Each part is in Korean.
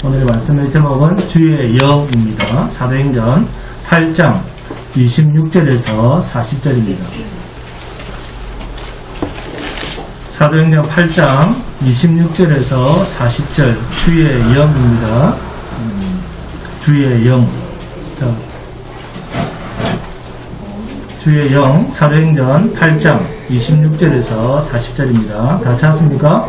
오늘의 말씀의 제목은 주의 영입니다. 사도행전 8장 26절에서 40절입니다. 사도행전 8장 26절에서 40절 주의 영입니다. 주의 영. 자, 주의 영 사도행전 8장 26절에서 40절입니다. 다 찾았습니까?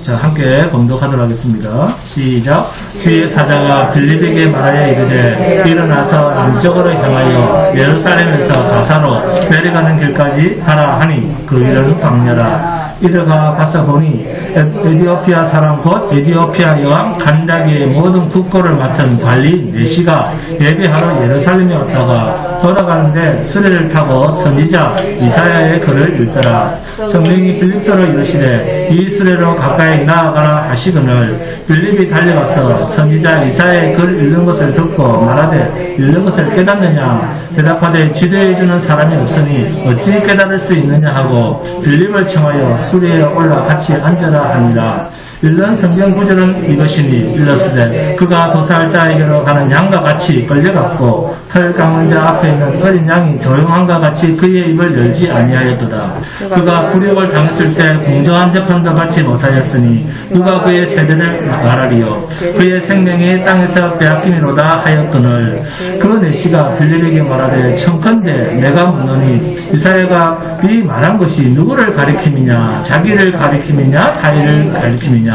자, 함께 봉독하도록 하겠습니다. 시작. 주의 사자가 빌립에게 말하여 이르되 일어나서 남쪽으로 향하여 예루살렘에서 가사로 내려가는 길까지 가라 하니 그 일은 광야라. 이르가 가서 보니 에디오피아 사람 곧 에디오피아 여왕 간다기의 모든 국고를 맡은 관리 네시가 예배하러 예루살렘에 왔다가 돌아가는데 수레를 타고 선지자 이사야의 글을 읽더라. 성령이 빌립더로 이르시되 이 수레로 가까이 나아가라 하시거늘 빌립이 달려가서 선지자 이사야의 글 읽는 것을 듣고 말하되 읽는 것을 깨닫느냐 대답하되 지도해주는 사람이 없으니 어찌 깨달을 수 있느냐 하고 빌립을 청하여 수레에 올라 같이 앉으라 하니라. 읽는 성경 구절은 이것이니 일렀으되 그가 도살자에게로 가는 양과 같이 끌려갔고 털 감은 자 앞에 있는 어린 양이 조용한과 같이 그의 입을 열지 아니하였도다. 그가 굴욕을 당했을 때 공정한 재판도 받지 못하였으니 누가 그의 세대를 말하리요. 그의 생명이 땅에서 빼앗기니로다 하였거늘 그 네시가 빌립에게 말하되 청컨대 내가 묻노니 이사야가 이 말한 것이 누구를 가리킴이냐 자기를 가리킴이냐 타인을 가리킴이냐.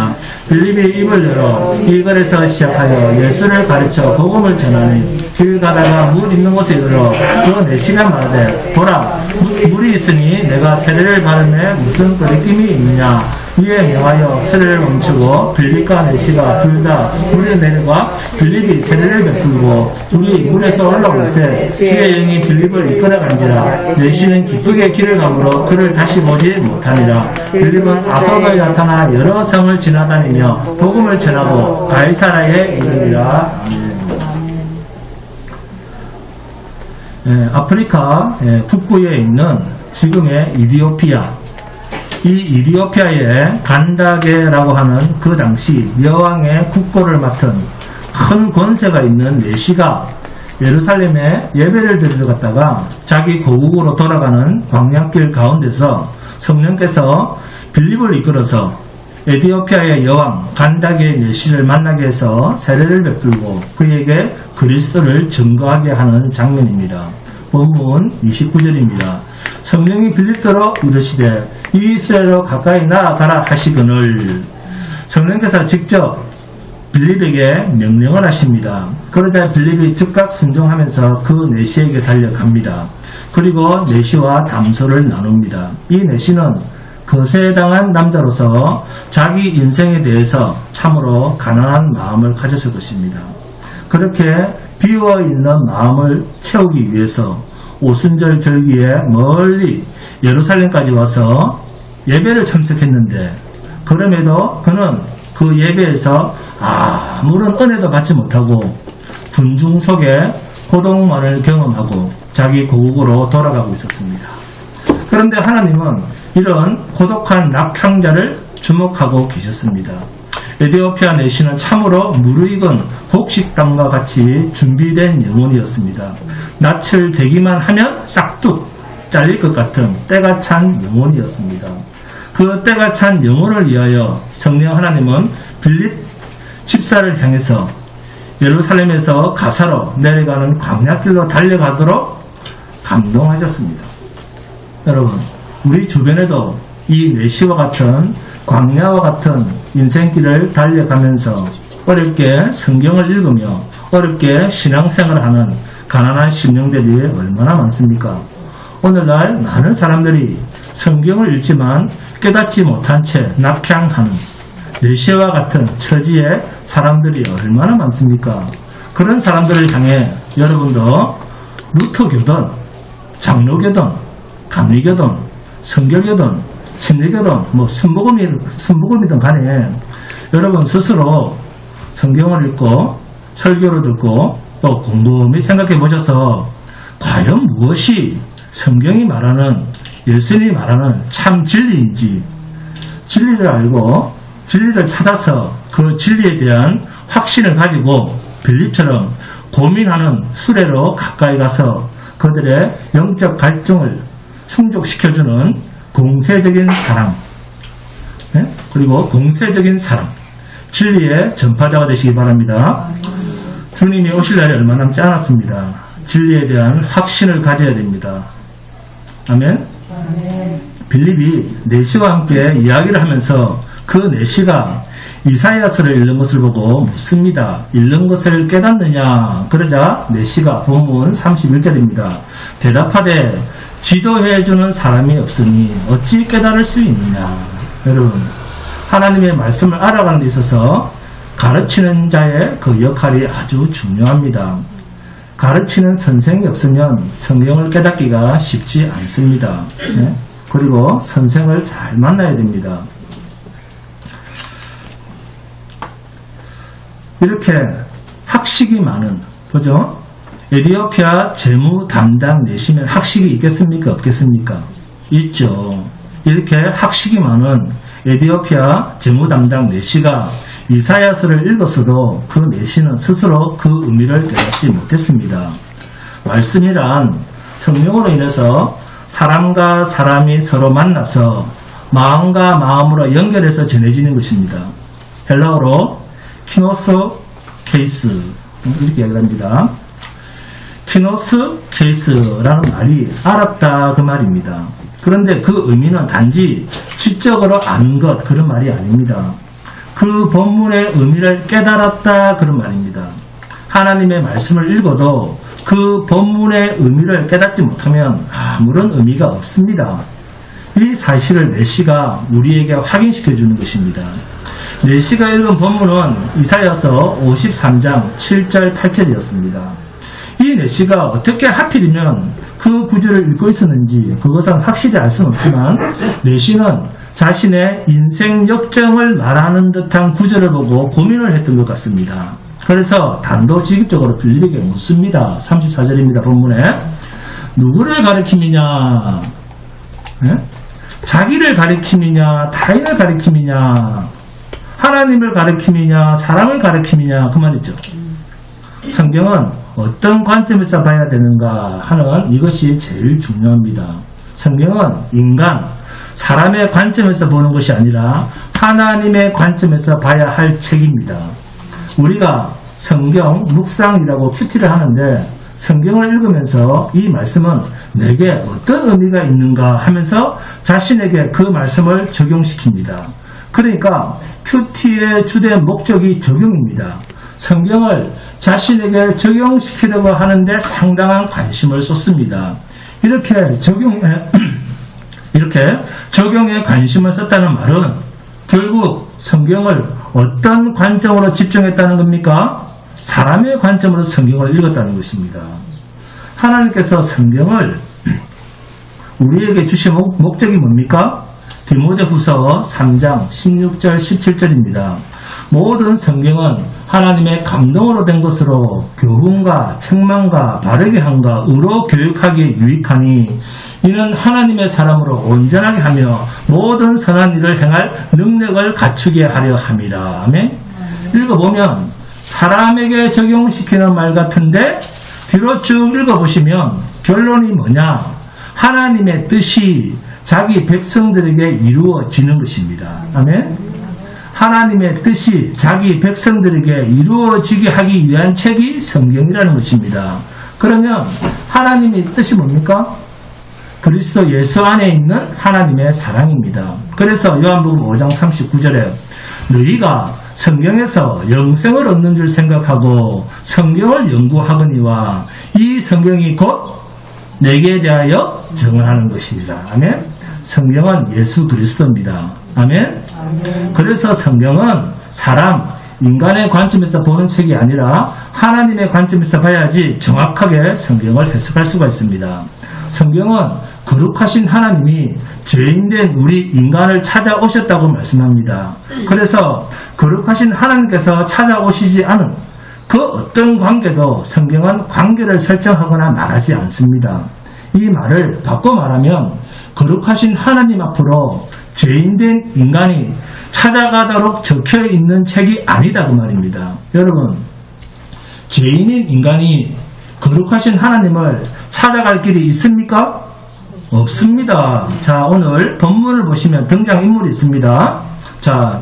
빌립이 입을 열어 이 글에서 시작하여 예수를 가르쳐 복음을 전하니 길 가다가 물 있는 곳에 이르러 그 네시가 말하되 보라 물이 있으니 내가 세례를 받음에 무슨 거리낌이 있느냐. 이에 명하여 세례를 멈추고 빌립과 네시가 둘 다 물에 내려가 빌립이 세례를 베풀고 둘이 물에서 올라올세 주의 영이 빌립을 이끌어간지라. 네시는 기쁘게 길을 가므로 그를 다시 보지 못하니라. 빌립은 아소도에 나타나 여러 성을 지나다니며 복음을 전하고 가이사라에 이르니라. 아프리카 북부에 있는 지금의 이디오피아, 이 이디오피아의 간다게라고 하는 그 당시 여왕의 국고를 맡은 큰 권세가 있는 네시가 예루살렘에 예배를 드리러 갔다가 자기 고국으로 돌아가는 광야길 가운데서 성령께서 빌립을 이끌어서 에디오피아의 여왕 간다게 네시를 만나게 해서 세례를 베풀고 그에게 그리스도를 증거하게 하는 장면입니다. 본문 29절입니다. 성령이 빌립더러 이르시되 이 수레로 가까이 나아가라 하시거늘 성령께서 직접 빌립에게 명령을 하십니다. 그러자 빌립이 즉각 순종하면서 그 네시에게 달려갑니다. 그리고 네시와 담소를 나눕니다. 이 네시는 거세당한 남자로서 자기 인생에 대해서 참으로 가난한 마음을 가졌을 것입니다. 그렇게 비어있는 마음을 채우기 위해서 오순절 절기에 멀리 예루살렘까지 와서 예배를 참석했는데 그럼에도 그는 그 예배에서 아무런 은혜도 받지 못하고 군중 속에 고통만을 경험하고 자기 고국으로 돌아가고 있었습니다. 그런데 하나님은 이런 고독한 낙향자를 주목하고 계셨습니다. 에디오피아 네시는 참으로 무르익은 곡식당과 같이 준비된 영혼이었습니다. 낯을 대기만 하면 싹둑 잘릴 것 같은 때가 찬 영혼이었습니다. 그 때가 찬 영혼을 위하여 성령 하나님은 빌립 집사를 향해서 예루살렘에서 가사로 내려가는 광야길로 달려가도록 감동하셨습니다. 여러분, 우리 주변에도 이 네시와 같은 광야와 같은 인생길을 달려가면서 어렵게 성경을 읽으며 어렵게 신앙생활을 하는 가난한 심령들이 얼마나 많습니까? 오늘날 많은 사람들이 성경을 읽지만 깨닫지 못한 채 낙향하는 네시와 같은 처지의 사람들이 얼마나 많습니까? 그런 사람들을 향해 여러분도 루터교든 장로교든 감리교든 성결교든 침례교든 순복음이든 간에 여러분 스스로 성경을 읽고 설교를 듣고 또 곰곰이 생각해 보셔서 과연 무엇이 성경이 말하는 예수님이 말하는 참 진리인지 진리를 알고 진리를 찾아서 그 진리에 대한 확신을 가지고 빌립처럼 고민하는 수레로 가까이 가서 그들의 영적 갈증을 충족시켜주는 공세적인 사랑, 그리고 공세적인 사랑, 진리의 전파자가 되시기 바랍니다. 주님이 오실 날이 얼마 남지 않았습니다. 진리에 대한 확신을 가져야 됩니다. 아멘. 빌립이 내시와 함께 이야기를 하면서 그 내시가 이사야서를 읽는 것을 보고 묻습니다. 읽는 것을 깨닫느냐? 그러자 내시가 본문 31절입니다. 대답하되 지도해주는 사람이 없으니 어찌 깨달을 수 있느냐? 여러분, 하나님의 말씀을 알아가는 데 있어서 가르치는 자의 그 역할이 아주 중요합니다. 가르치는 선생이 없으면 성경을 깨닫기가 쉽지 않습니다. 그리고 선생을 잘 만나야 됩니다. 이렇게 학식이 많은, 그죠? 에디오피아 재무 담당 내시면 학식이 있겠습니까? 없겠습니까? 있죠. 이렇게 학식이 많은 에디오피아 재무 담당 내시가 이사야서를 읽었어도 그 내시는 스스로 그 의미를 깨닫지 못했습니다. 말씀이란 성령으로 인해서 사람과 사람이 서로 만나서 마음과 마음으로 연결해서 전해지는 것입니다. 헬라어로 키노스 케이스, 이렇게 얘기합니다. 키노스 케이스라는 말이 알았다 그 말입니다. 그런데 그 의미는 단지 지적으로 아는 것, 그런 말이 아닙니다. 그 본문의 의미를 깨달았다 그런 말입니다. 하나님의 말씀을 읽어도 그 본문의 의미를 깨닫지 못하면 아무런 의미가 없습니다. 이 사실을 내시가 우리에게 확인시켜 주는 것입니다. 내시가 읽은 본문은 이사야서 53장 7절 8절이었습니다. 이 내시가 어떻게 하필이면 그 구절을 읽고 있었는지 그것은 확실히 알 수는 없지만 내시는 자신의 인생 역정을 말하는 듯한 구절을 보고 고민을 했던 것 같습니다. 그래서 단도직입적으로 빌립에게 묻습니다. 34절입니다. 본문에 누구를 가리킴이냐, 자기를 가리킴이냐, 타인을 가리킴이냐, 하나님을 가리킴이냐, 사람을 가리킴이냐, 그 말이죠. 성경은 어떤 관점에서 봐야 되는가 하는 이것이 제일 중요합니다. 성경은 인간, 사람의 관점에서 보는 것이 아니라 하나님의 관점에서 봐야 할 책입니다. 우리가 성경 묵상이라고 큐티를 하는데 성경을 읽으면서 이 말씀은 내게 어떤 의미가 있는가 하면서 자신에게 그 말씀을 적용시킵니다. 그러니까 큐티의 주된 목적이 적용입니다. 성경을 자신에게 적용시키려고 하는데 상당한 관심을 쏟습니다. 이렇게 적용에 관심을 썼다는 말은 결국 성경을 어떤 관점으로 집중했다는 겁니까? 사람의 관점으로 성경을 읽었다는 것입니다. 하나님께서 성경을 우리에게 주신 목적이 뭡니까? 디모데후서 3장 16절 17절입니다. 모든 성경은 하나님의 감동으로 된 것으로 교훈과 책망과 바르게 함과 의로 교육하기에 유익하니 이는 하나님의 사람으로 온전하게 하며 모든 선한 일을 행할 능력을 갖추게 하려 함이라. 아멘. 읽어보면 사람에게 적용시키는 말 같은데 뒤로 쭉 읽어보시면 결론이 뭐냐? 하나님의 뜻이 자기 백성들에게 이루어지는 것입니다. 아멘. 하나님의 뜻이 자기 백성들에게 이루어지게 하기 위한 책이 성경이라는 것입니다. 그러면 하나님의 뜻이 뭡니까? 그리스도 예수 안에 있는 하나님의 사랑입니다. 그래서 요한복음 5장 39절에 너희가 성경에서 영생을 얻는 줄 생각하고 성경을 연구하거니와 이 성경이 곧 내게 대하여 증언하는 것이니라. 아멘. 성경은 예수 그리스도입니다. 아멘. 그래서 성경은 사람, 인간의 관점에서 보는 책이 아니라 하나님의 관점에서 봐야지 정확하게 성경을 해석할 수가 있습니다. 성경은 거룩하신 하나님이 죄인된 우리 인간을 찾아오셨다고 말씀합니다. 그래서 거룩하신 하나님께서 찾아오시지 않은 그 어떤 관계도 성경은 관계를 설정하거나 말하지 않습니다. 이 말을 바꿔 말하면 거룩하신 하나님 앞으로 죄인된 인간이 찾아가도록 적혀 있는 책이 아니다 그 말입니다. 여러분, 죄인인 인간이 거룩하신 하나님을 찾아갈 길이 있습니까? 없습니다. 자, 오늘 본문을 보시면 등장인물이 있습니다. 자,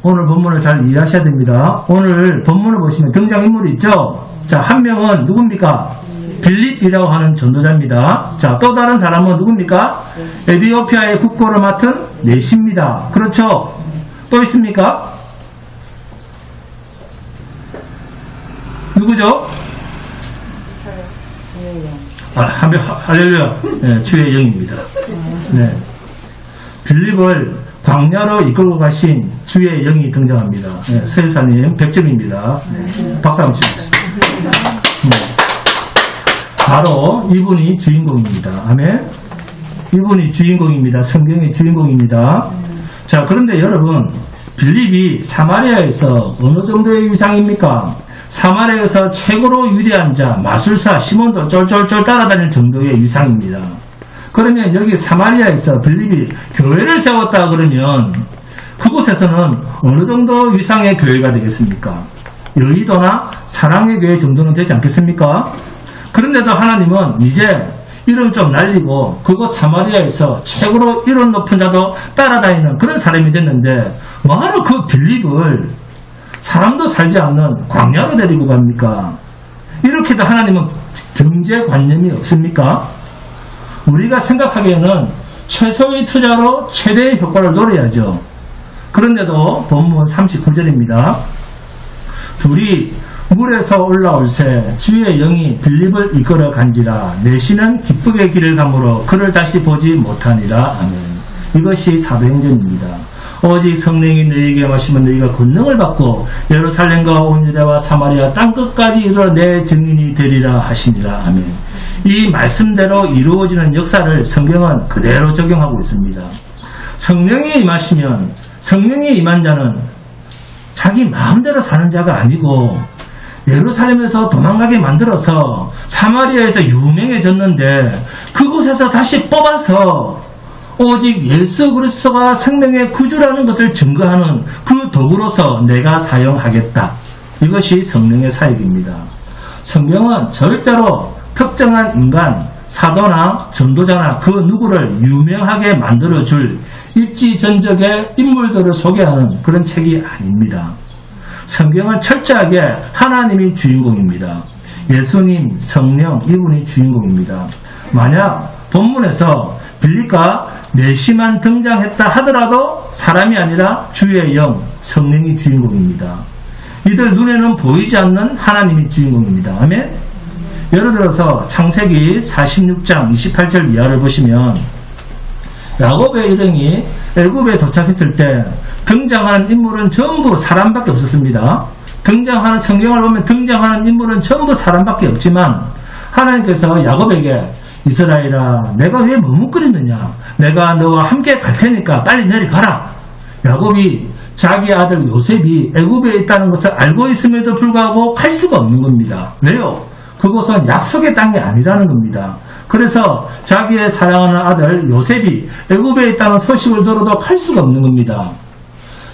오늘 본문을 잘 이해하셔야 됩니다. 오늘 본문을 보시면 등장인물이 있죠? 자, 한 명은 누굽니까? 빌립이라고 하는 전도자입니다. 자, 또 다른 사람은 누굽니까? 에티오피아의 국고를 맡은 내시입니다. 그렇죠? 또 있습니까? 누구죠? 할렐루야. 네, 주의 영입니다. 네. 빌립을 광야로 이끌고 가신 주의 영이 등장합니다. 네, 서유사님 100점입니다. 네, 박수 한번 치겠습니다. 네. 바로 이분이 주인공입니다. 아멘. 이분이 주인공입니다. 성경의 주인공입니다. 자, 그런데 여러분, 빌립이 사마리아에서 어느 정도의 위상입니까? 사마리아에서 최고로 위대한 자, 마술사 시몬도 쫄쫄쫄 따라다닐 정도의 위상입니다. 그러면 여기 사마리아에서 빌립이 교회를 세웠다 그러면 그곳에서는 어느 정도 위상의 교회가 되겠습니까? 여의도나 사랑의 교회 정도는 되지 않겠습니까? 그런데도 하나님은 이제 이름 좀 날리고 그곳 사마리아에서 최고로 이름 높은 자도 따라다니는 그런 사람이 됐는데 뭐하러 그 빌립을 사람도 살지 않는 광야로 데리고 갑니까? 이렇게도 하나님은 경제관념이 없습니까? 우리가 생각하기에는 최소의 투자로 최대의 효과를 노려야죠. 그런데도 본문 39절입니다. 둘이 물에서 올라올새 주의 영이 빌립을 이끌어 간지라 내시는 기쁘게 길을 가므로 그를 다시 보지 못하니라. 아멘. 이것이 사도행전입니다. 오직 성령이 너희에게 마시면 너희가 권능을 받고 예루살렘과 온 유대와 사마리아 땅끝까지 이르러 내 증인이 되리라 하시니라. 아멘. 이 말씀대로 이루어지는 역사를 성경은 그대로 적용하고 있습니다. 성령이 임하시면 성령이 임한 자는 자기 마음대로 사는 자가 아니고 예루살렘에서 도망가게 만들어서 사마리아에서 유명해졌는데 그곳에서 다시 뽑아서 오직 예수 그리스도가 생명의 구주라는 것을 증거하는 그 도구로서 내가 사용하겠다. 이것이 성령의 사역입니다. 성경은 절대로 특정한 인간, 사도나 전도자나 그 누구를 유명하게 만들어줄 입지전적의 인물들을 소개하는 그런 책이 아닙니다. 성경은 철저하게 하나님이 주인공입니다. 예수님, 성령, 이분이 주인공입니다. 만약 본문에서 빌립과 내시만 등장했다 하더라도 사람이 아니라 주의 영, 성령이 주인공입니다. 이들 눈에는 보이지 않는 하나님이 주인공입니다. 아멘? 예를 들어서 창세기 46장 28절 이하를 보시면 야곱의 일행이 애굽에 도착했을 때 등장하는 인물은 전부 사람밖에 없었습니다. 등장하는 성경을 보면 등장하는 인물은 전부 사람밖에 없지만 하나님께서 야곱에게 이스라엘아 내가 왜 머뭇거리느냐 내가 너와 함께 갈 테니까 빨리 내려가라. 야곱이 자기 아들 요셉이 애굽에 있다는 것을 알고 있음에도 불구하고 갈 수가 없는 겁니다. 왜요? 그곳은 약속의 땅이 아니라는 겁니다. 그래서 자기의 사랑하는 아들 요셉이 애굽에 있다는 소식을 들어도 갈 수가 없는 겁니다.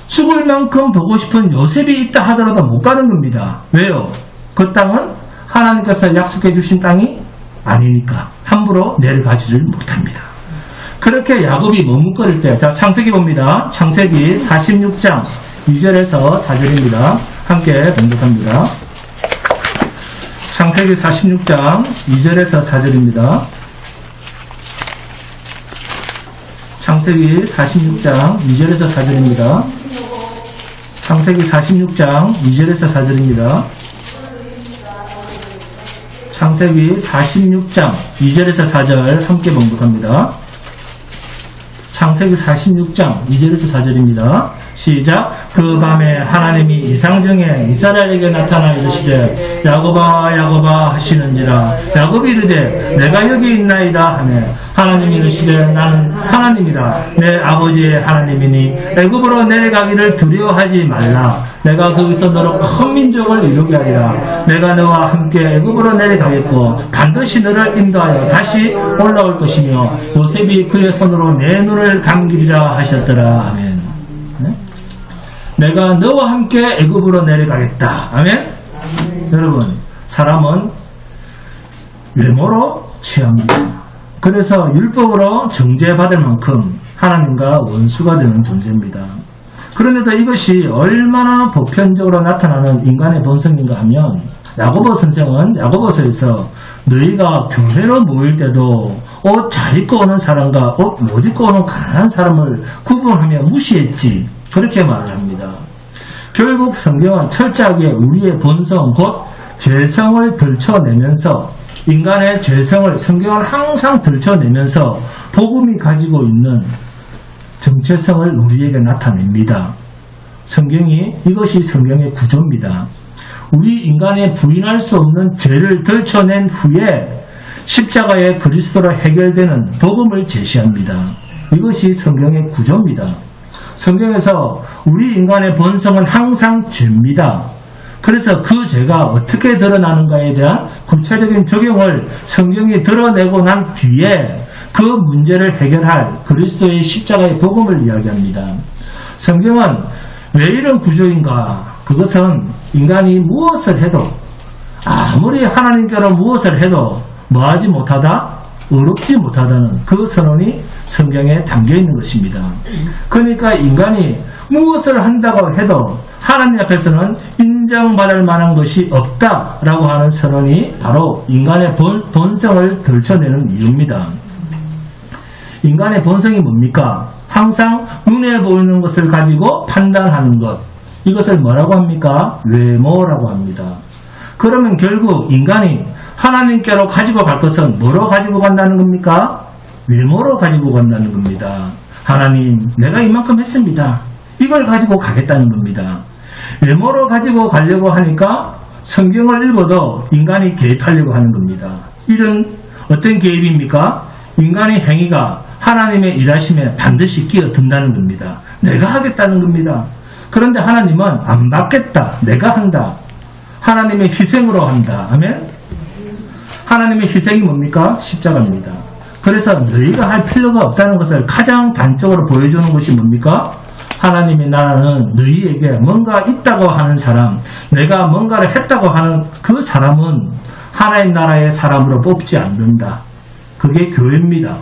죽을 만큼 보고 싶은 요셉이 있다 하더라도 못 가는 겁니다. 왜요? 그 땅은 하나님께서 약속해 주신 땅이 아니니까 함부로 내려가지를 못합니다. 그렇게 야곱이 머뭇거릴 때, 자, 창세기 봅니다. 창세기 46장 2절에서 4절입니다. 함께 봉독합니다. 창세기 46장 2절에서 4절입니다. 창세기 46장 2절에서 4절입니다. 창세기 46장 2절에서 4절입니다. 창세기 46장 2절에서 4절 함께 봉독합니다. 창세기 46장 2절에서 4절입니다. 시작. 그 밤에 하나님이 이상 중에 이스라엘에게 나타나 이르시되 야곱아 야곱아 하시는지라. 야곱이 이르되 내가 여기 있나이다 하매 하나님이 이르시되 나는 하나님이라 내 아버지의 하나님이니 애굽으로 내려가기를 두려워하지 말라. 내가 거기서 너로 큰 민족을 이루게 하리라. 내가 너와 함께 애굽으로 내려가겠고 반드시 너를 인도하여 다시 올라올 것이며 요셉이 그의 손으로 내 눈을 감기리라 하셨더라. 아멘. 네? 내가 너와 함께 애굽으로 내려가겠다. 아멘. 여러분, 사람은 외모로 취합니다. 그래서 율법으로 정죄받을 만큼 하나님과 원수가 되는 존재입니다. 그런데도 이것이 얼마나 보편적으로 나타나는 인간의 본성인가 하면 야고보 선생은 야고보서에서 너희가 교회로 모일 때도 옷 잘 입고 오는 사람과 옷 못 입고 오는 가난한 사람을 구분하며 무시했지. 그렇게 말을 합니다. 결국 성경은 철저하게 우리의 본성 곧 죄성을 들춰내면서 인간의 죄성을 성경은 항상 들춰내면서 복음이 가지고 있는 정체성을 우리에게 나타냅니다. 이것이 성경의 구조입니다. 우리 인간의 부인할 수 없는 죄를 들춰낸 후에 십자가의 그리스도로 해결되는 복음을 제시합니다. 이것이 성경의 구조입니다. 성경에서 우리 인간의 본성은 항상 죄입니다. 그래서 그 죄가 어떻게 드러나는가에 대한 구체적인 적용을 성경이 드러내고 난 뒤에 그 문제를 해결할 그리스도의 십자가의 복음을 이야기합니다. 성경은 왜 이런 구조인가? 그것은 인간이 무엇을 해도 아무리 하나님께로 무엇을 해도 뭐하지 못하다? 어렵지 못하다는 그 선언이 성경에 담겨 있는 것입니다. 그러니까 인간이 무엇을 한다고 해도 하나님 앞에서는 인정받을 만한 것이 없다라고 하는 선언이 바로 인간의 본성을 들춰내는 이유입니다. 인간의 본성이 뭡니까? 항상 눈에 보이는 것을 가지고 판단하는 것. 이것을 뭐라고 합니까? 외모라고 합니다. 그러면 결국 인간이 하나님께로 가지고 갈 것은 뭐로 가지고 간다는 겁니까? 외모로 가지고 간다는 겁니다. 하나님, 내가 이만큼 했습니다. 이걸 가지고 가겠다는 겁니다. 외모로 가지고 가려고 하니까 성경을 읽어도 인간이 개입하려고 하는 겁니다. 이런 어떤 개입입니까? 인간의 행위가 하나님의 일하심에 반드시 끼어든다는 겁니다. 내가 하겠다는 겁니다. 그런데 하나님은 안 받겠다. 내가 한다. 하나님의 희생으로 한다. 아멘? 하나님의 희생이 뭡니까? 십자가입니다. 그래서 너희가 할 필요가 없다는 것을 가장 단적으로 보여주는 것이 뭡니까? 하나님의 나라는 너희에게 뭔가 있다고 하는 사람, 내가 뭔가를 했다고 하는 그 사람은 하나님 나라의 사람으로 뽑지 않는다. 그게 교회입니다.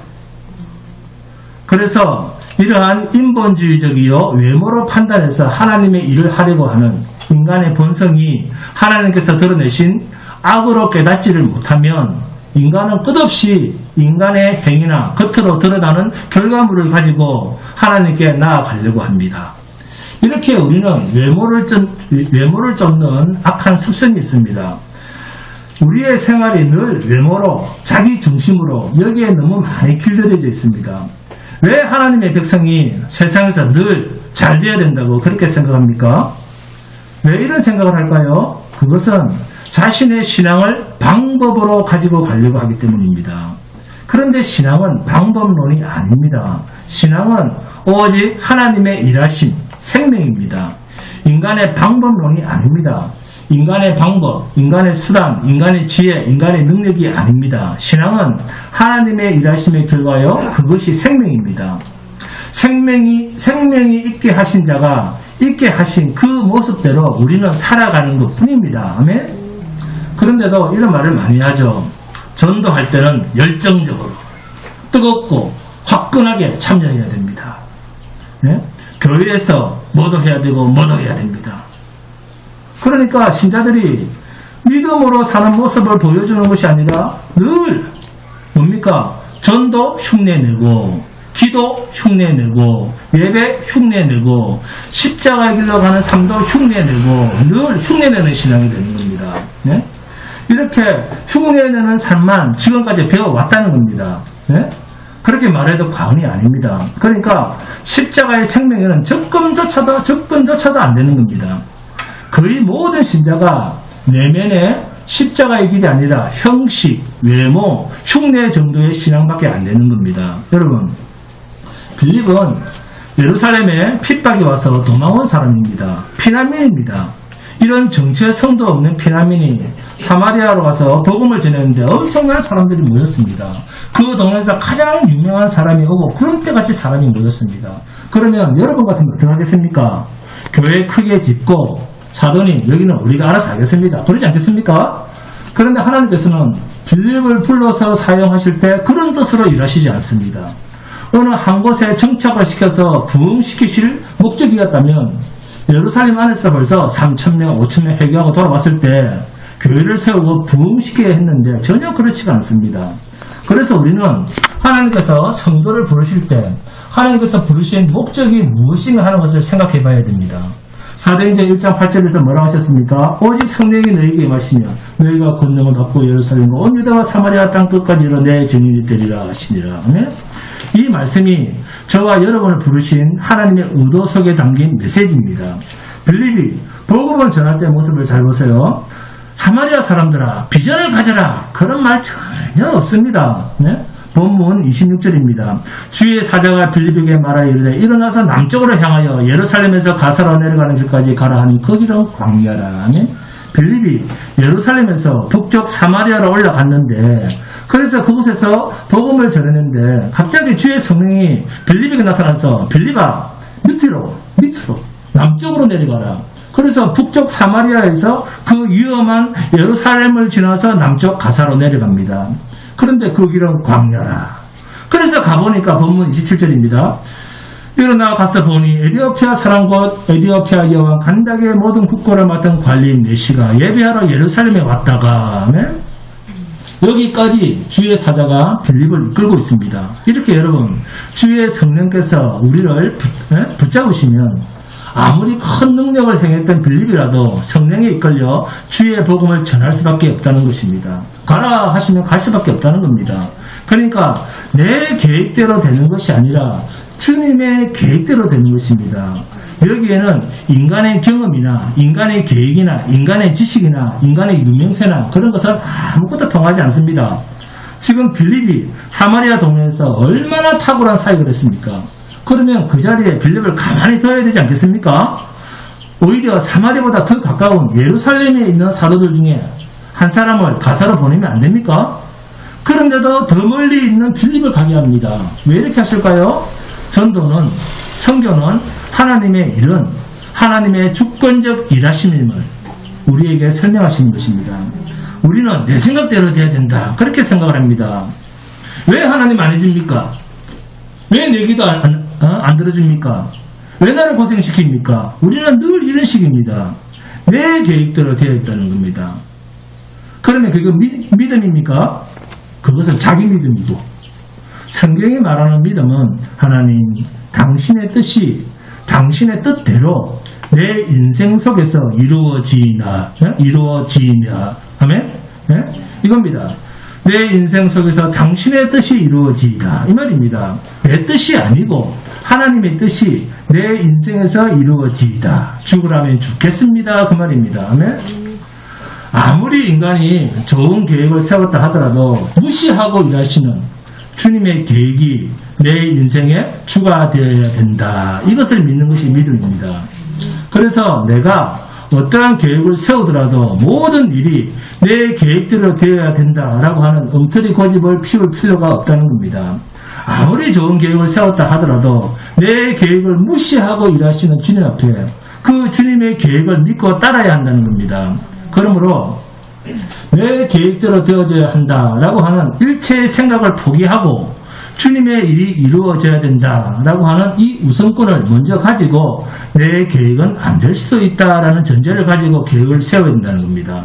그래서 이러한 인본주의적이요 외모로 판단해서 하나님의 일을 하려고 하는 인간의 본성이 하나님께서 드러내신 악으로 깨닫지를 못하면 인간은 끝없이 인간의 행위나 겉으로 드러나는 결과물을 가지고 하나님께 나아가려고 합니다. 이렇게 우리는 외모를 쫓는 악한 습성이 있습니다. 우리의 생활이 늘 외모로, 자기 중심으로 여기에 너무 많이 길들여져 있습니다. 왜 하나님의 백성이 세상에서 늘 잘 돼야 된다고 그렇게 생각합니까? 왜 이런 생각을 할까요? 그것은 자신의 신앙을 방법으로 가지고 가려고 하기 때문입니다. 그런데 신앙은 방법론이 아닙니다. 신앙은 오직 하나님의 일하심, 생명입니다. 인간의 방법론이 아닙니다. 인간의 방법, 인간의 수단, 인간의 지혜, 인간의 능력이 아닙니다. 신앙은 하나님의 일하심의 결과요. 그것이 생명입니다. 생명이 있게 하신 자가 있게 하신 그 모습대로 우리는 살아가는 것 뿐입니다. 아멘? 그런데도 이런 말을 많이 하죠. 전도할 때는 열정적으로, 뜨겁고, 화끈하게 참여해야 됩니다. 네? 교회에서 뭐도 해야 되고, 뭐도 해야 됩니다. 그러니까 신자들이 믿음으로 사는 모습을 보여주는 것이 아니라 늘 뭡니까? 전도 흉내내고, 기도 흉내내고, 예배 흉내내고, 십자가의 길로 가는 삶도 흉내내고, 늘 흉내내는 신앙이 되는 겁니다. 네? 이렇게 흉내내는 삶만 지금까지 배워왔다는 겁니다. 네? 그렇게 말해도 과언이 아닙니다. 그러니까 십자가의 생명에는 접근조차도 안 되는 겁니다. 거의 모든 신자가 내면에 십자가의 길이 아니라 형식, 외모, 흉내 정도의 신앙밖에 안 되는 겁니다. 여러분, 빌립은 예루살렘에 핍박이 와서 도망온 사람입니다. 피난민입니다. 이런 정체의 성도 없는 피난민이 사마리아로 가서 복음을 전했는데 엄청난 사람들이 모였습니다. 그 동네에서 가장 유명한 사람이 오고 구름대같이 사람이 모였습니다. 그러면 여러분 같으면 어떻게 하겠습니까? 교회 크게 짓고 사도님 여기는 우리가 알아서 하겠습니다. 그러지 않겠습니까? 그런데 하나님께서는 빌립을 불러서 사용하실 때 그런 뜻으로 일하시지 않습니다. 어느 한 곳에 정착을 시켜서 부흥시키실 목적이었다면 예루살렘 안에서 벌써 3,000명, 5,000명 회개하고 돌아왔을 때 교회를 세우고 부흥시켜야 했는데 전혀 그렇지가 않습니다. 그래서 우리는 하나님께서 성도를 부르실 때 하나님께서 부르신 목적이 무엇인가 하는 것을 생각해 봐야 됩니다. 사도행전 1장 8절에서 뭐라고 하셨습니까? 오직 성령이 너희에게 임하시며 너희가 권능을 받고 예루살렘과 온 유다와 사마리아 땅 끝까지 이르러 내 증인이 되리라 하시니라. 아멘? 이 말씀이 저와 여러분을 부르신 하나님의 의도 속에 담긴 메시지입니다. 빌립이 복음을 전할 때 모습을 잘 보세요. 사마리아 사람들아 비전을 가져라 그런 말 전혀 없습니다. 네? 본문 26절입니다. 주의 사자가 빌립에게 말하여 이르되 일어나서 남쪽으로 향하여 예루살렘에서 가사로 내려가는 길까지 가라 하니 그 길은 광야라. 네? 빌립이 예루살렘에서 북쪽 사마리아로 올라갔는데 그래서 그곳에서 복음을 전했는데 갑자기 주의 성령이 빌립에게 나타나서 빌립아 밑으로 남쪽으로 내려가라. 그래서 북쪽 사마리아에서 그 위험한 예루살렘을 지나서 남쪽 가사로 내려갑니다. 그런데 그 길은 광야라. 그래서 가보니까 본문 27절입니다. 일어나 가서 보니 에디오피아 사람 곧 에디오피아 여왕 간닥의 모든 국고를 맡은 관리인 메시가 예배하러 예루살렘에 왔다가 여기까지 주의 사자가 빌립을 이끌고 있습니다. 이렇게 여러분 주의 성령께서 우리를 붙잡으시면 아무리 큰 능력을 행했던 빌립이라도 성령에 이끌려 주의 복음을 전할 수밖에 없다는 것입니다. 가라 하시면 갈 수밖에 없다는 겁니다. 그러니까 내 계획대로 되는 것이 아니라 주님의 계획대로 되는 것입니다. 여기에는 인간의 경험이나 인간의 계획이나 인간의 지식이나 인간의 유명세나 그런 것은 아무것도 통하지 않습니다. 지금 빌립이 사마리아 동네에서 얼마나 탁월한 사역을 했습니까? 그러면 그 자리에 빌립을 가만히 둬야 되지 않겠습니까? 오히려 사마리아보다 더 가까운 예루살렘에 있는 사도들 중에 한 사람을 가사로 보내면 안 됩니까? 그런데도 더 멀리 있는 빌립을 가게 합니다. 왜 이렇게 하실까요? 전도는, 선교는 하나님의 일은 하나님의 주권적 일하심임을 우리에게 설명하시는 것입니다. 우리는 내 생각대로 돼야 된다. 그렇게 생각을 합니다. 왜 하나님 안 해줍니까? 왜 내 기도 안 들어줍니까? 왜 나를 고생시킵니까? 우리는 늘 이런 식입니다. 내 계획대로 되어 있다는 겁니다. 그러면 그거 믿음입니까? 그것은 자기 믿음이고 성경이 말하는 믿음은 하나님 당신의 뜻이 당신의 뜻대로 내 인생 속에서 이루어지나 하면 이겁니다. 내 인생 속에서 당신의 뜻이 이루어지이다 이 말입니다. 내 뜻이 아니고 하나님의 뜻이 내 인생에서 이루어지이다. 죽으라면 죽겠습니다 그 말입니다. 아멘. 아무리 인간이 좋은 계획을 세웠다 하더라도 무시하고 일하시는 주님의 계획이 내 인생에 주가 되어야 된다. 이것을 믿는 것이 믿음입니다. 그래서 내가 어떠한 계획을 세우더라도 모든 일이 내 계획대로 되어야 된다라고 하는 엉터리 고집을 피울 필요가 없다는 겁니다. 아무리 좋은 계획을 세웠다 하더라도 내 계획을 무시하고 일하시는 주님 앞에 그 주님의 계획을 믿고 따라야 한다는 겁니다. 그러므로 내 계획대로 되어져야 한다라고 하는 일체의 생각을 포기하고 주님의 일이 이루어져야 된다라고 하는 이 우선권을 먼저 가지고 내 계획은 안 될 수도 있다라는 전제를 가지고 계획을 세워야 된다는 겁니다.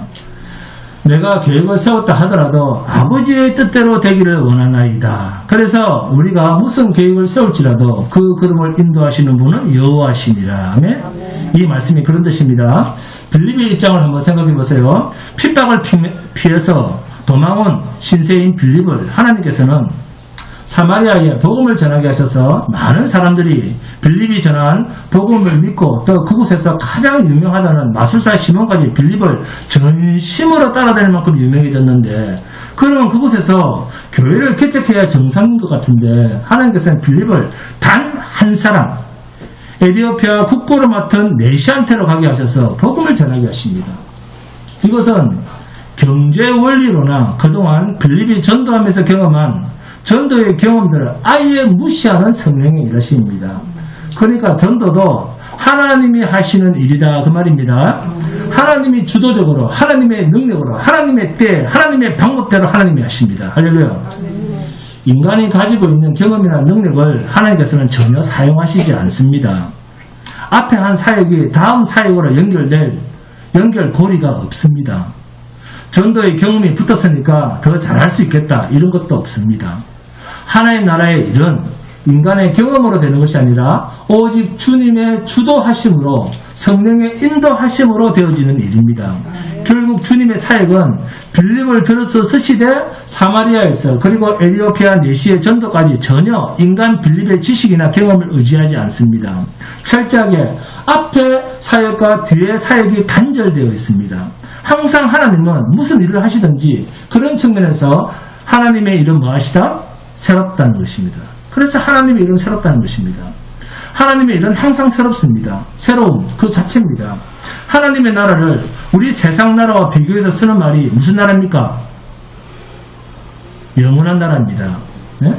내가 계획을 세웠다 하더라도 아버지의 뜻대로 되기를 원하나이다. 그래서 우리가 무슨 계획을 세울지라도 그 걸음을 인도하시는 분은 여호와시니라. 아멘. 이 말씀이 그런 뜻입니다. 빌립의 입장을 한번 생각해 보세요. 핍박을 피해서 도망온 신세인 빌립을 하나님께서는 사마리아에 복음을 전하게 하셔서 많은 사람들이 빌립이 전한 복음을 믿고 또 그곳에서 가장 유명하다는 마술사 시몬까지 빌립을 전심으로 따라다닐 만큼 유명해졌는데, 그러면 그곳에서 교회를 개척해야 정상인 것 같은데 하나님께서는 빌립을 단 한 사람, 에티오피아 국고를 맡은 메시아한테로 가게 하셔서 복음을 전하게 하십니다. 이것은 경제 원리로나 그동안 빌립이 전도하면서 경험한 전도의 경험들을 아예 무시하는 성령의 일하심입니다. 그러니까 전도도 하나님이 하시는 일이다 그 말입니다. 하나님이 주도적으로, 하나님의 능력으로, 하나님의 때, 하나님의 방법대로 하나님이 하십니다. 할렐루야. 인간이 가지고 있는 경험이나 능력을 하나님께서는 전혀 사용하시지 않습니다. 앞에 한 사역이 다음 사역으로 연결될 연결고리가 없습니다. 전도의 경험이 붙었으니까 더 잘할 수 있겠다 이런 것도 없습니다. 하나님 나라의 일은 인간의 경험으로 되는 것이 아니라 오직 주님의 주도하심으로, 성령의 인도하심으로 되어지는 일입니다. 결국 주님의 사역은 빌립을 들어서 서시대 사마리아에서 그리고 에티오피아 내시의 전도까지 전혀 인간 빌립의 지식이나 경험을 의지하지 않습니다. 철저하게 앞에 사역과 뒤에 사역이 단절되어 있습니다. 항상 하나님은 무슨 일을 하시든지 그런 측면에서 하나님의 일은 무엇이다? 새롭다는 것입니다. 그래서 하나님의 일은 새롭다는 것입니다. 하나님의 일은 항상 새롭습니다. 새로움 그 자체입니다. 하나님의 나라를 우리 세상 나라와 비교해서 쓰는 말이 무슨 나라입니까? 영원한 나라입니다. 네?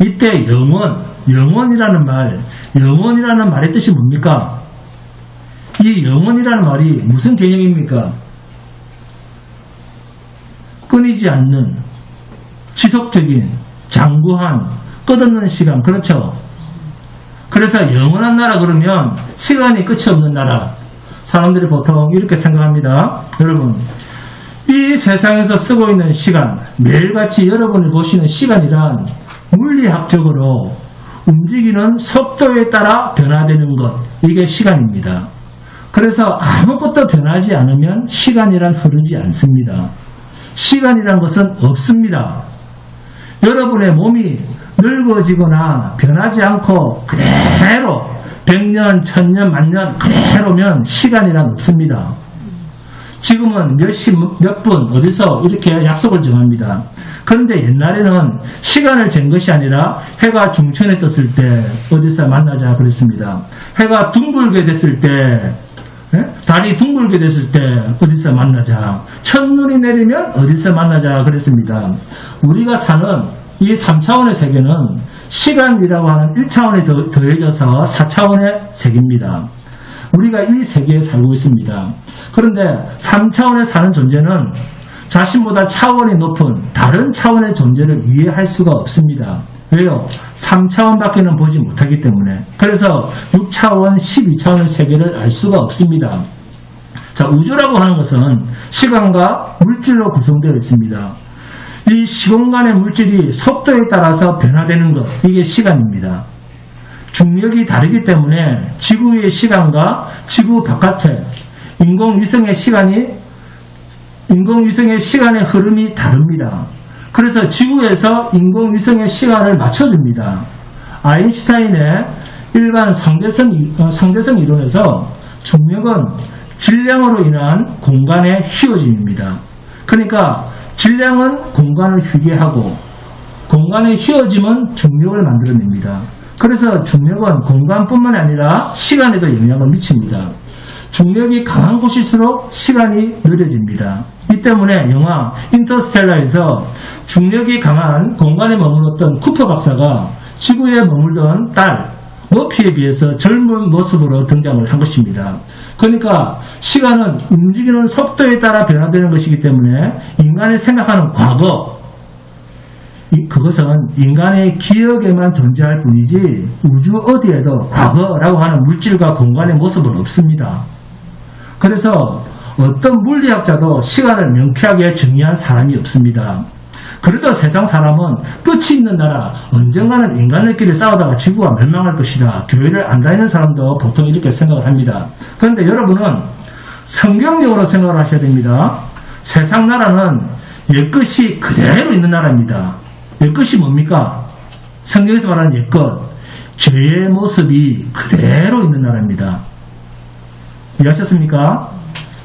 이때 영원이라는 말의 뜻이 뭡니까? 이 영원이라는 말이 무슨 개념입니까? 끊이지 않는 지속적인 장구한 끝없는 시간, 그렇죠? 그래서 영원한 나라 그러면 시간이 끝이 없는 나라. 사람들이 보통 이렇게 생각합니다. 여러분, 이 세상에서 쓰고 있는 시간, 매일같이 여러분이 보시는 시간이란 물리학적으로 움직이는 속도에 따라 변화되는 것, 이게 시간입니다. 그래서 아무것도 변하지 않으면 시간이란 흐르지 않습니다. 시간이란 것은 없습니다. 여러분의 몸이 늙어지거나 변하지 않고 그대로 100년, 1000년, 만년 그대로면 시간이란 없습니다. 지금은 몇 분 어디서 이렇게 약속을 정합니다. 그런데 옛날에는 시간을 잰 것이 아니라 해가 중천에 떴을 때 어디서 만나자 그랬습니다. 해가 둥글게 됐을 때, 달이 둥글게 됐을 때 어디서 만나자, 첫눈이 내리면 어디서 만나자 그랬습니다. 우리가 사는 이 3차원의 세계는 시간이라고 하는 1차원에 더해져서 4차원의 세계입니다. 우리가 이 세계에 살고 있습니다. 그런데 3차원에 사는 존재는 자신보다 차원이 높은 다른 차원의 존재를 이해할 수가 없습니다. 왜요? 3차원밖에는 보지 못하기 때문에. 그래서 6차원, 12차원의 세계를 알 수가 없습니다. 자, 우주라고 하는 것은 시간과 물질로 구성되어 있습니다. 이 시공간의 물질이 속도에 따라서 변화되는 것, 이게 시간입니다. 중력이 다르기 때문에 지구의 시간과 지구 바깥의 인공위성의 시간의 흐름이 다릅니다. 그래서 지구에서 인공위성의 시간을 맞춰줍니다. 아인슈타인의 일반 상대성 이론에서 중력은 질량으로 인한 공간의 휘어짐입니다. 그러니까 질량은 공간을 휘게 하고 공간의 휘어짐은 중력을 만들어냅니다. 그래서 중력은 공간뿐만 아니라 시간에도 영향을 미칩니다. 중력이 강한 곳일수록 시간이 느려집니다. 이 때문에 영화 인터스텔라에서 중력이 강한 공간에 머물렀던 쿠퍼 박사가 지구에 머물던 딸 머피에 비해서 젊은 모습으로 등장을 한 것입니다. 그러니까 시간은 움직이는 속도에 따라 변화되는 것이기 때문에 인간이 생각하는 과거, 그것은 인간의 기억에만 존재할 뿐이지 우주 어디에도 과거라고 하는 물질과 공간의 모습은 없습니다. 그래서 어떤 물리학자도 시간을 명쾌하게 정의한 사람이 없습니다. 그래도 세상 사람은 끝이 있는 나라, 언젠가는 인간들끼리 싸우다가 지구가 멸망할 것이다, 교회를 안 다니는 사람도 보통 이렇게 생각을 합니다. 그런데 여러분은 성경적으로 생각을 하셔야 됩니다. 세상 나라는 옛것이 그대로 있는 나라입니다. 옛것이 뭡니까? 성경에서 말하는 옛것, 죄의 모습이 그대로 있는 나라입니다. 이해하셨습니까?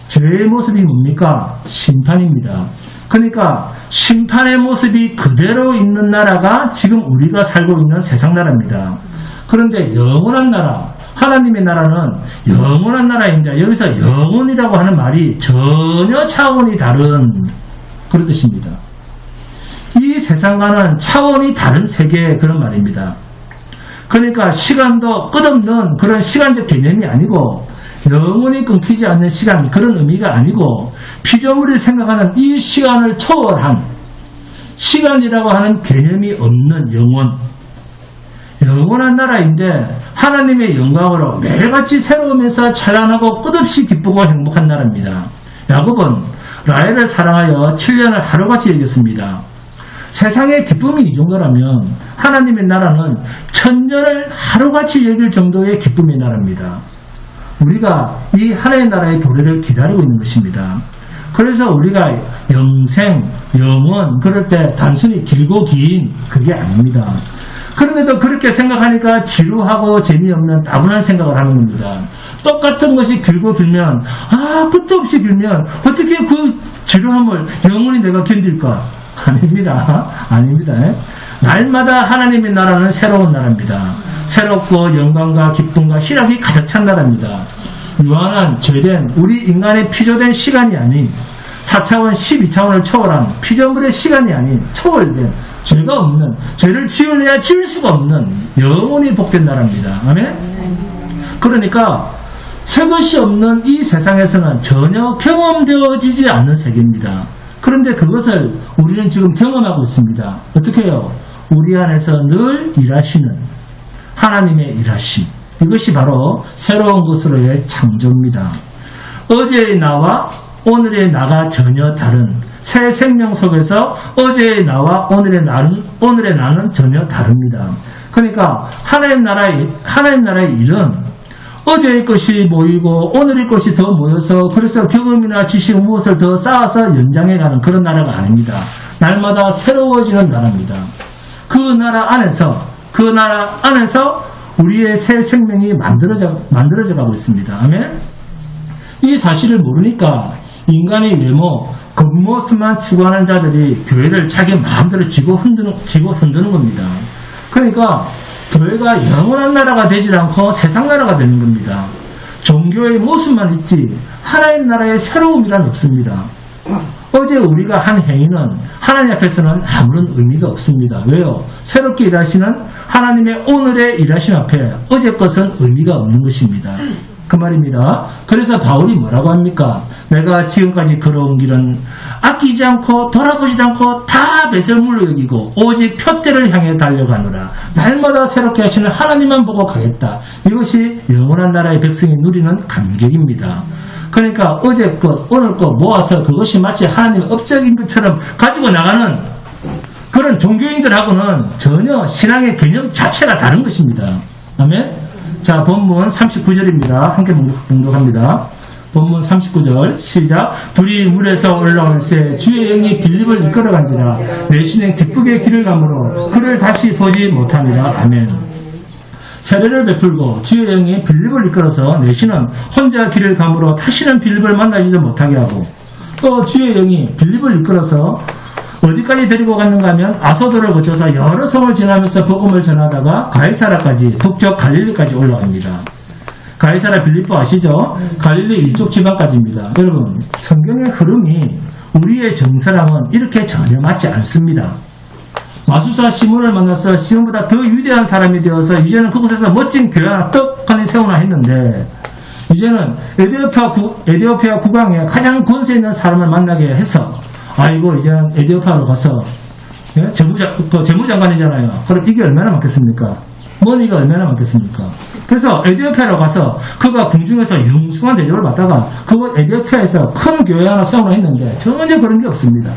죄의 모습이 뭡니까? 심판입니다. 그러니까 심판의 모습이 그대로 있는 나라가 지금 우리가 살고 있는 세상 나라입니다. 그런데 영원한 나라, 하나님의 나라는 영원한 나라인데 여기서 영원이라고 하는 말이 전혀 차원이 다른 그런 뜻입니다. 이 세상과는 차원이 다른 세계의 그런 말입니다. 그러니까 시간도 끝없는 그런 시간적 개념이 아니고 영원히 끊기지 않는 시간, 그런 의미가 아니고 피조물이 생각하는 이 시간을 초월한 시간이라고 하는 개념이 없는 영원한 나라인데 하나님의 영광으로 매일같이 새로우면서 찬란하고 끝없이 기쁘고 행복한 나라입니다. 야곱은 라헬을 사랑하여 7년을 하루같이 여겼습니다. 세상의 기쁨이 이 정도라면 하나님의 나라는 1000년을 하루같이 여길 정도의 기쁨의 나라입니다. 우리가 이 하나의 나라의 도래를 기다리고 있는 것입니다. 그래서 우리가 영생, 영원 그럴 때 단순히 길고 긴 그게 아닙니다. 그런데도 그렇게 생각하니까 지루하고 재미없는 따분한 생각을 하는 겁니다. 똑같은 것이 길고 길면 끝도 없이 길면 어떻게 그 지루함을 영원히 내가 견딜까? 아닙니다. 날마다 하나님의 나라는 새로운 나라입니다. 새롭고 영광과 기쁨과 희락이 가득 찬 나라입니다. 유한한 죄된 우리 인간의 피조된 시간이 아닌 4차원 12차원을 초월한 피조물의 시간이 아닌 초월된 죄가 없는, 죄를 지으려야 지을 수가 없는 영원히 복된 나라입니다. 아멘? 그러니까 새것이 없는 이 세상에서는 전혀 경험되어지지 않는 세계입니다. 그런데 그것을 우리는 지금 경험하고 있습니다. 어떻게 해요? 우리 안에서 늘 일하시는 하나님의 일하심, 이것이 바로 새로운 것으로의 창조입니다. 어제의 나와 오늘의 나가 전혀 다른 새 생명 속에서 어제의 나와 오늘의 나는 전혀 다릅니다. 그러니까 하나님 나라의 일은 어제의 것이 모이고 오늘의 것이 더 모여서 그래서 경험이나 지식 무엇을 더 쌓아서 연장해가는 그런 나라가 아닙니다. 날마다 새로워지는 나라입니다. 그 나라 안에서 우리의 새 생명이 만들어져 가고 있습니다. 아멘? 이 사실을 모르니까 인간의 외모, 겉모습만 추구하는 자들이 교회를 자기 마음대로 쥐고 흔드는 겁니다. 그러니까 교회가 영원한 나라가 되지 않고 세상 나라가 되는 겁니다. 종교의 모습만 있지 하나님 나라의 새로움이란 없습니다. 어제 우리가 한 행위는 하나님 앞에서는 아무런 의미가 없습니다. 왜요? 새롭게 일하시는 하나님의 오늘의 일하심 앞에 어제 것은 의미가 없는 것입니다. 그 말입니다. 그래서 바울이 뭐라고 합니까? 내가 지금까지 걸어온 길은 아끼지 않고 돌아보지도 않고 다 배설물로 여기고 오직 표대를 향해 달려가노라. 날마다 새롭게 하시는 하나님만 보고 가겠다. 이것이 영원한 나라의 백성이 누리는 감격입니다. 그러니까 어제 것, 오늘 것 모아서 그것이 마치 하나님의 업적인 것처럼 가지고 나가는 그런 종교인들하고는 전혀 신앙의 개념 자체가 다른 것입니다. 아멘? 자, 본문 39절입니다. 함께 봉독합니다. 본문 39절 시작. 둘이 물에서 올라올새 주의 영이 빌립을 이끌어간지라 내 신은 기쁘게 길을 가므로 그를 다시 보지 못합니다. 아멘. 세례를 베풀고 주의 영이 빌립을 이끌어서 내 신은 혼자 길을 가므로 다시는 빌립을 만나지도 못하게 하고 또 주의 영이 빌립을 이끌어서 어디까지 데리고 갔는가 하면 아소도를 거쳐서 여러 성을 지나면서 복음을 전하다가 가이사라까지 북쪽 갈릴리까지 올라갑니다. 가이사라 빌립보 아시죠? 갈릴리 이쪽 지방까지입니다. 여러분, 성경의 흐름이 우리의 정사랑은 이렇게 전혀 맞지 않습니다. 마수사 시몬을 만나서 시몬보다 더 위대한 사람이 되어서 이제는 그곳에서 멋진 교회 하나 떡하니 세우나 했는데 이제는 에디오피아 국왕에 가장 권세 있는 사람을 만나게 해서 아이고 이제는 에디오피아로 가서 재무장관이잖아요. 그럼 이게 얼마나 많겠습니까? 머니가 얼마나 많겠습니까? 그래서 에디오피아로 가서 그가 궁중에서 융숭한 대접을 받다가 그곳 에디오피아에서 큰 교회 하나 세우나 했는데 전혀 그런 게 없습니다.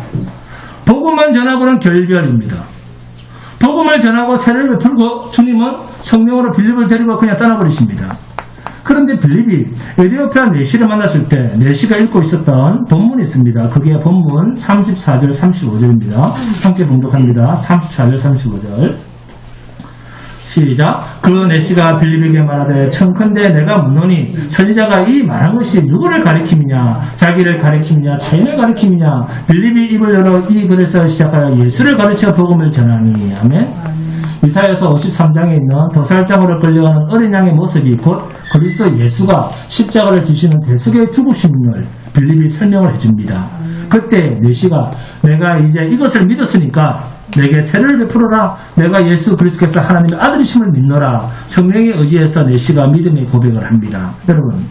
복음만 전하고는 결별입니다. 복음을 전하고 세례를 베풀고 주님은 성령으로 빌립을 데리고 그냥 떠나버리십니다. 그런데 빌립이 에디오피아 내시를 만났을 때 내시가 읽고 있었던 본문이 있습니다. 그게 본문 34절 35절입니다. 함께 봉독합니다. 34절 35절 시작. 그 내시가 빌립에게 말하되 청컨대 내가 묻노니 선지자가 이 말한 것이 누구를 가리킴이냐, 자기를 가리킴이냐, 자인을 가리킴이냐. 빌립이 입을 열어 이 글에서 시작하여 예수를 가르쳐 복음을 전하니. 아멘. 이사야서 53장에 있는 도살장으로 끌려가는 어린 양의 모습이 곧 그리스도 예수가 십자가를 지시는 대속의 죽으심을 빌립이 설명을 해줍니다. 그때 내시가 내가 이제 이것을 믿었으니까 내게 세례를 베풀어라. 내가 예수 그리스도께서 하나님의 아들이심을 믿노라. 성령의 의지에서 내시가 믿음의 고백을 합니다. 여러분,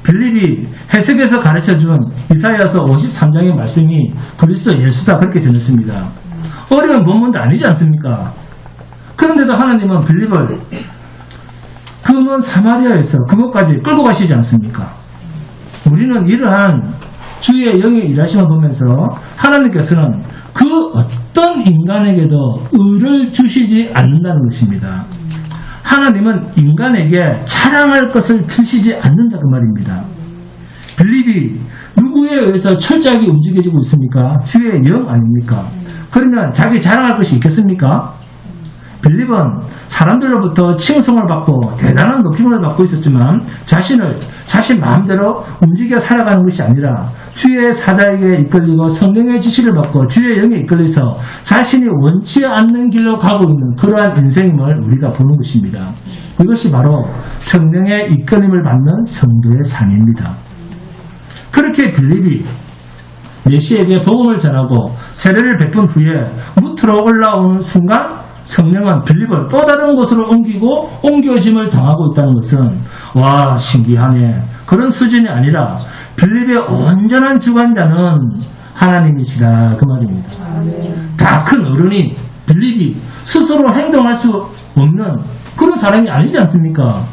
빌립이 해석에서 가르쳐준 이사야서 53장의 말씀이 그리스도 예수다 그렇게 들렸습니다. 어려운 본문도 아니지 않습니까? 그런데도 하나님은 빌립을 그 먼 사마리아에서 그것까지 끌고 가시지 않습니까? 우리는 이러한 주의 영의 일하심을 보면서 하나님께서는 그 어떤 인간에게도 의를 주시지 않는다는 것입니다. 하나님은 인간에게 자랑할 것을 주시지 않는다 그 말입니다. 빌립이 누구에 의해서 철저하게 움직여지고 있습니까? 주의 영 아닙니까? 그러면 자기 자랑할 것이 있겠습니까? 빌립은 사람들로부터 칭송을 받고 대단한 높임을 받고 있었지만 자신 마음대로 움직여 살아가는 것이 아니라 주의 사자에게 이끌리고 성령의 지시를 받고 주의 영에 이끌려서 자신이 원치 않는 길로 가고 있는 그러한 인생임을 우리가 보는 것입니다. 이것이 바로 성령의 이끌림을 받는 성도의 삶입니다. 그렇게 빌립이 메시에게 복음을 전하고 세례를 베푼 후에 무트로 올라오는 순간 성령은 빌립을 또 다른 곳으로 옮겨짐을 당하고 있다는 것은 와 신기하네. 그런 수준이 아니라 빌립의 온전한 주관자는 하나님이시다 그 말입니다. 다 큰 어른이 빌립이 스스로 행동할 수 없는 그런 사람이 아니지 않습니까?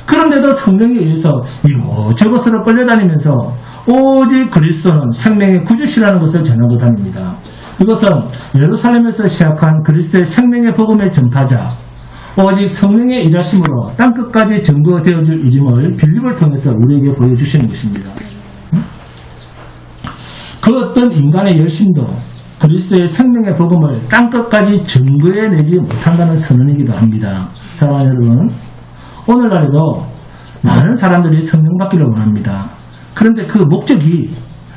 그런데도 성령에 의해서 이곳저곳으로 끌려다니면서 오직 그리스도는 생명의 구주시라는 것을 전하고 다닙니다. 이것은 예루살렘에서 시작한 그리스도의 생명의 복음의 전파자, 오직 성령의 일하심으로 땅끝까지 전거되어질 일임을 빌립을 통해서 우리에게 보여주시는 것입니다. 그 어떤 인간의 열심도 그리스도의 생명의 복음을 땅끝까지 전거해내지 못한다는 선언이기도 합니다. 사랑하는 여러분, 오늘날에도 많은 사람들이 성령 받기를 원합니다. 그런데 그 목적이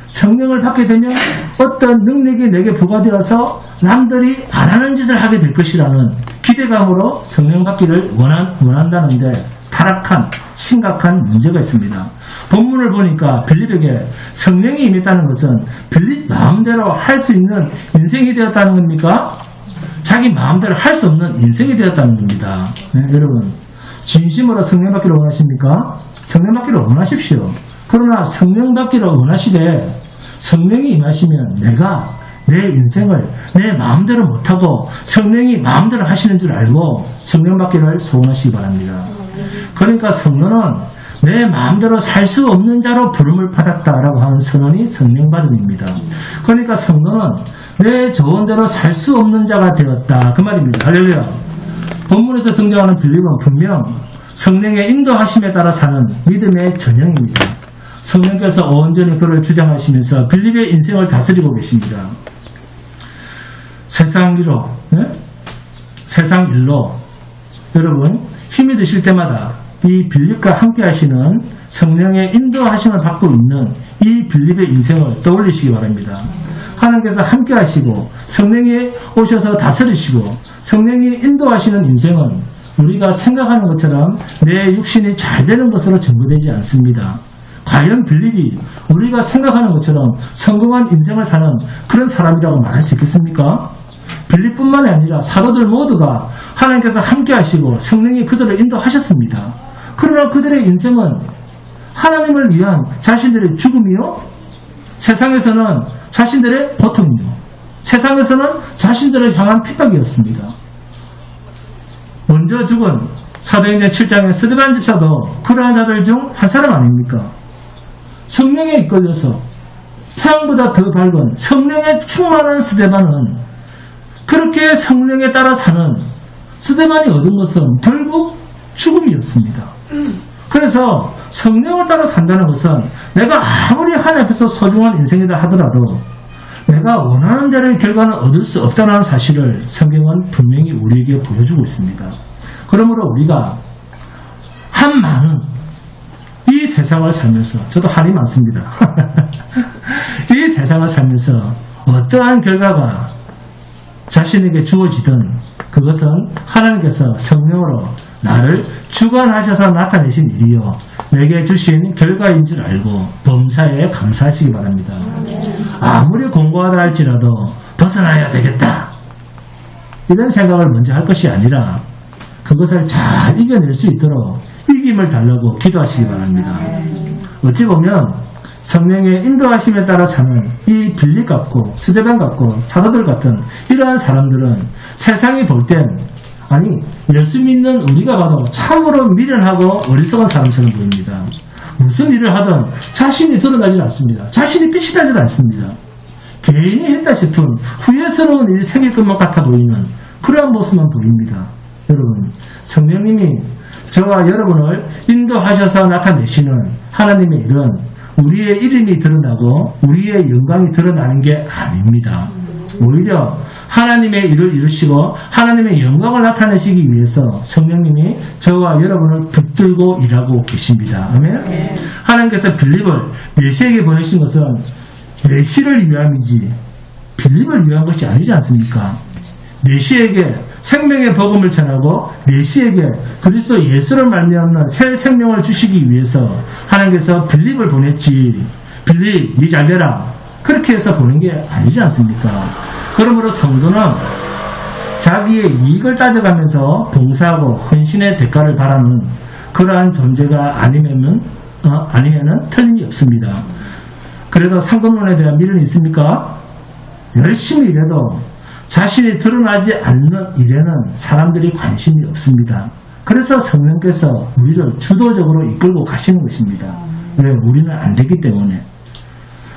성령을 받게 되면 어떤 능력이 내게 부과되어서 남들이 안 하는 짓을 하게 될 것이라는 기대감으로 성령 받기를 원한다는데 타락한 심각한 문제가 있습니다. 본문을 보니까 빌립에게 성령이 임했다는 것은 빌립 마음대로 할 수 있는 인생이 되었다는 겁니까? 자기 마음대로 할 수 없는 인생이 되었다는 겁니다. 네, 여러분 진심으로 성령 받기를 원하십니까? 성령 받기를 원하십시오. 그러나 성령 받기를 원하시되 성령이 임하시면 내가 내 인생을 내 마음대로 못하고 성령이 마음대로 하시는 줄 알고 성령 받기를 소원하시기 바랍니다. 그러니까 성도는 내 마음대로 살 수 없는 자로 부름을 받았다라고 하는 선언이 성령 받음입니다. 그러니까 성도는 내 좋은 대로 살 수 없는 자가 되었다 그 말입니다. 할렐루야. 본문에서 등장하는 빌립은 분명 성령의 인도하심에 따라 사는 믿음의 전형입니다. 성령께서 온전히 그를 주장하시면서 빌립의 인생을 다스리고 계십니다. 세상 일로 여러분 힘이 드실 때마다 이 빌립과 함께 하시는 성령의 인도하심을 받고 있는 이 빌립의 인생을 떠올리시기 바랍니다. 하나님께서 함께 하시고 성령이 오셔서 다스리시고 성령이 인도하시는 인생은 우리가 생각하는 것처럼 내 육신이 잘 되는 것으로 증거되지 않습니다. 과연 빌립이 우리가 생각하는 것처럼 성공한 인생을 사는 그런 사람이라고 말할 수 있겠습니까? 빌립뿐만이 아니라 사도들 모두가 하나님께서 함께 하시고 성령이 그들을 인도하셨습니다. 그러나 그들의 인생은 하나님을 위한 자신들의 죽음이요, 세상에서는 자신들의 고통이요, 세상에서는 자신들을 향한 핍박이었습니다. 먼저 죽은 사도행전 7장의 스데반 집사도 그러한 자들 중 한 사람 아닙니까? 성령에 이끌려서 태양보다 더 밝은 성령에 충만한 스데반은 그렇게 성령에 따라 사는 스데반이 얻은 것은 결국 죽음이었습니다. 그래서 성령을 따라 산다는 것은 내가 아무리 하나님 앞에서 소중한 인생이다 하더라도 내가 원하는 대로의 결과는 얻을 수 없다는 사실을 성경은 분명히 우리에게 보여주고 있습니다. 그러므로 우리가 한 많은 이 세상을 살면서, 저도 한이 많습니다. 이 세상을 살면서 어떠한 결과가 자신에게 주어지든 그것은 하나님께서 성령으로 나를 주관하셔서 나타내신 일이요 내게 주신 결과인 줄 알고 범사에 감사하시기 바랍니다. 아무리 공부하다 할지라도 벗어나야 되겠다 이런 생각을 먼저 할 것이 아니라 그것을 잘 이겨낼 수 있도록 이김을 달라고 기도하시기 바랍니다. 어찌 보면 성령의 인도하심에 따라 사는 이 빌립 같고 스데반 같고 사도들 같은 이러한 사람들은 세상이 볼 땐 아니 예수 믿는 우리가 봐도 참으로 미련하고 어리석은 사람처럼 보입니다. 무슨 일을 하든 자신이 드러나지 않습니다. 자신이 빛이 나지 않습니다. 괜히 했다 싶은 후회스러운 일이 생길 것만 같아 보이는 그러한 모습만 보입니다. 여러분, 성령님이 저와 여러분을 인도하셔서 나타내시는 하나님의 일은 우리의 이름이 드러나고 우리의 영광이 드러나는 게 아닙니다. 오히려 하나님의 일을 이루시고 하나님의 영광을 나타내시기 위해서 성령님이 저와 여러분을 붙들고 일하고 계십니다. 아멘? 하나님께서 빌립을 메시에게 보내신 것은 메시를 위함이지 빌립을 위한 것이 아니지 않습니까? 메시에게 생명의 복음을 전하고 메시에게 그리스도 예수를 말미암는 새 생명을 주시기 위해서 하나님께서 빌립을 보냈지. 빌립, 니 잘되라. 그렇게 해서 보낸 게 아니지 않습니까? 그러므로 성도는 자기의 이익을 따져가면서 봉사하고 헌신의 대가를 바라는 그러한 존재가 아니면은 틀림이 없습니다. 그래도 상급론에 대한 미련이 있습니까? 열심히 일해도 자신이 드러나지 않는 일에는 사람들이 관심이 없습니다. 그래서 성령께서 우리를 주도적으로 이끌고 가시는 것입니다. 왜? 우리는 안 되기 때문에.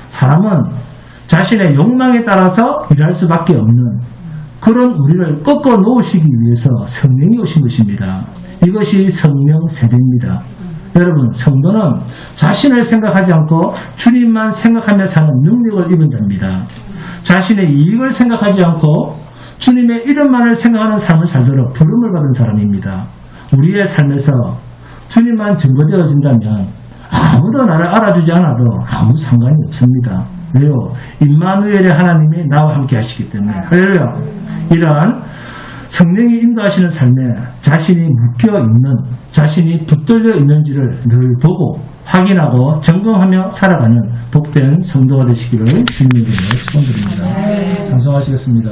사람은 자신의 욕망에 따라서 일할 수밖에 없는 그런 우리를 꺾어 놓으시기 위해서 성령이 오신 것입니다. 이것이 성령 세례입니다. 여러분, 성도는 자신을 생각하지 않고 주님만 생각하며 사는 능력을 입은 자입니다. 자신의 이익을 생각하지 않고 주님의 이름만을 생각하는 삶을 살도록 부름을 받은 사람입니다. 우리의 삶에서 주님만 증거되어진다면 아무도 나를 알아주지 않아도 아무 상관이 없습니다. 왜요? 임마누엘의 하나님이 나와 함께 하시기 때문에. 할렐루야. 이러한 성령이 인도하시는 삶에 자신이 묶여있는, 자신이 붙들려 있는지를 늘 보고 확인하고 점검하며 살아가는 복된 성도가 되시기를 주님의 이름으로 축원드립니다. 찬송하시겠습니다.